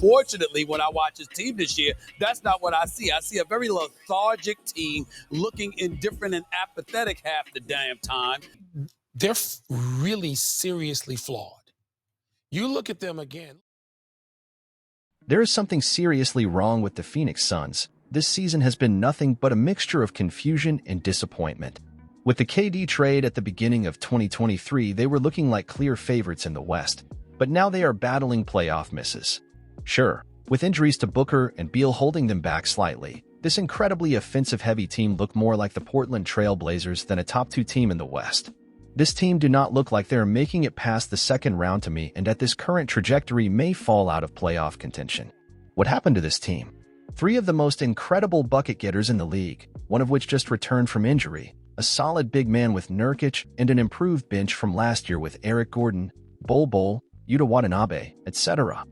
Fortunately, when I watch his team this year, that's not what I see. I see a very lethargic team looking indifferent and apathetic half the damn time. They're really seriously flawed. You look at them again. There is something seriously wrong with the Phoenix Suns. This season has been nothing but a mixture of confusion and disappointment. With the KD trade at the beginning of 2023, they were looking like clear favorites in the West, but now they are battling playoff misses. Sure, with injuries to Booker and Beal holding them back slightly, this incredibly offensive-heavy team looked more like the Portland Trail Blazers than a top-2 team in the West. This team do not look like they are making it past the second round to me, and at this current trajectory may fall out of playoff contention. What happened to this team? 3 of the most incredible bucket getters in the league, one of which just returned from injury, a solid big man with Nurkic, and an improved bench from last year with Eric Gordon, Bol, Yuta Watanabe, etc.,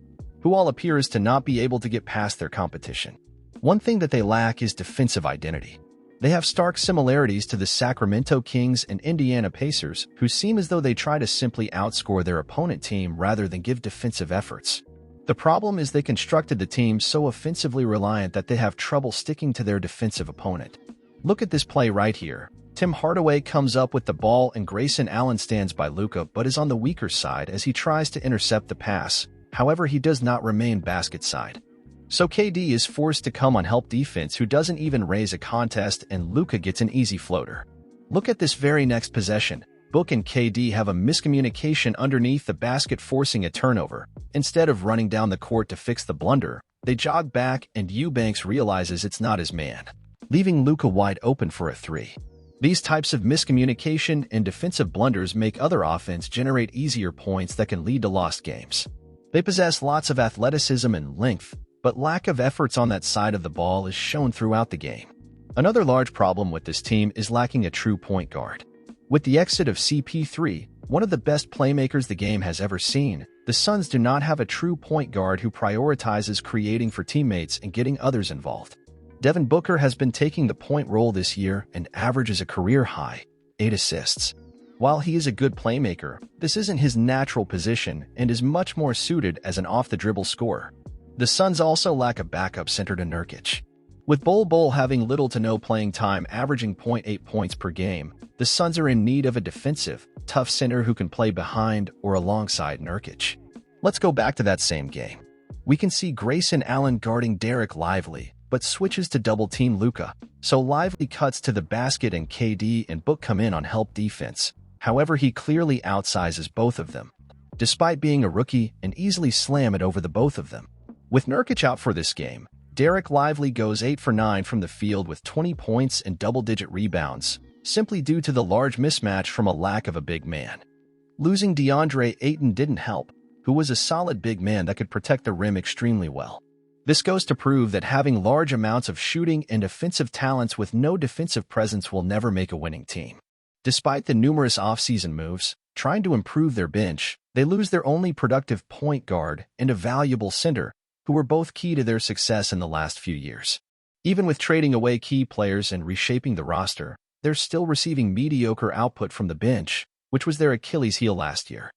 who all appears to not be able to get past their competition. One thing that they lack is defensive identity. They have stark similarities to the Sacramento Kings and Indiana Pacers, who seem as though they try to simply outscore their opponent team rather than give defensive efforts. The problem is they constructed the team so offensively reliant that they have trouble sticking to their defensive opponent. Look at this play right here. Tim Hardaway comes up with the ball and Grayson Allen stands by Luka but is on the weaker side as he tries to intercept the pass. However, he does not remain basket side. So KD is forced to come on help defense who doesn't even raise a contest and Luka gets an easy floater. Look at this very next possession. Book and KD have a miscommunication underneath the basket forcing a turnover. Instead of running down the court to fix the blunder, they jog back and Eubanks realizes it's not his man, leaving Luka wide open for a 3. These types of miscommunication and defensive blunders make other offense generate easier points that can lead to lost games. They possess lots of athleticism and length, but lack of efforts on that side of the ball is shown throughout the game. Another large problem with this team is lacking a true point guard. With the exit of CP3, one of the best playmakers the game has ever seen, the Suns do not have a true point guard who prioritizes creating for teammates and getting others involved. Devin Booker has been taking the point role this year and averages a career-high 8 assists. While he is a good playmaker, this isn't his natural position and is much more suited as an off-the-dribble scorer. The Suns also lack a backup center to Nurkic. With Bol having little to no playing time, averaging 0.8 points per game, the Suns are in need of a defensive, tough center who can play behind or alongside Nurkic. Let's go back to that same game. We can see Grayson Allen guarding Derek Lively, but switches to double-team Luka, so Lively cuts to the basket and KD and Book come in on help defense. However, he clearly outsizes both of them, despite being a rookie, and easily slam it over the both of them. With Nurkic out for this game, Derek Lively goes 8 for 9 from the field with 20 points and double-digit rebounds, simply due to the large mismatch from a lack of a big man. Losing DeAndre Ayton didn't help, who was a solid big man that could protect the rim extremely well. This goes to prove that having large amounts of shooting and offensive talents with no defensive presence will never make a winning team. Despite the numerous off-season moves, trying to improve their bench, they lose their only productive point guard and a valuable center, who were both key to their success in the last few years. Even with trading away key players and reshaping the roster, they're still receiving mediocre output from the bench, which was their Achilles heel last year.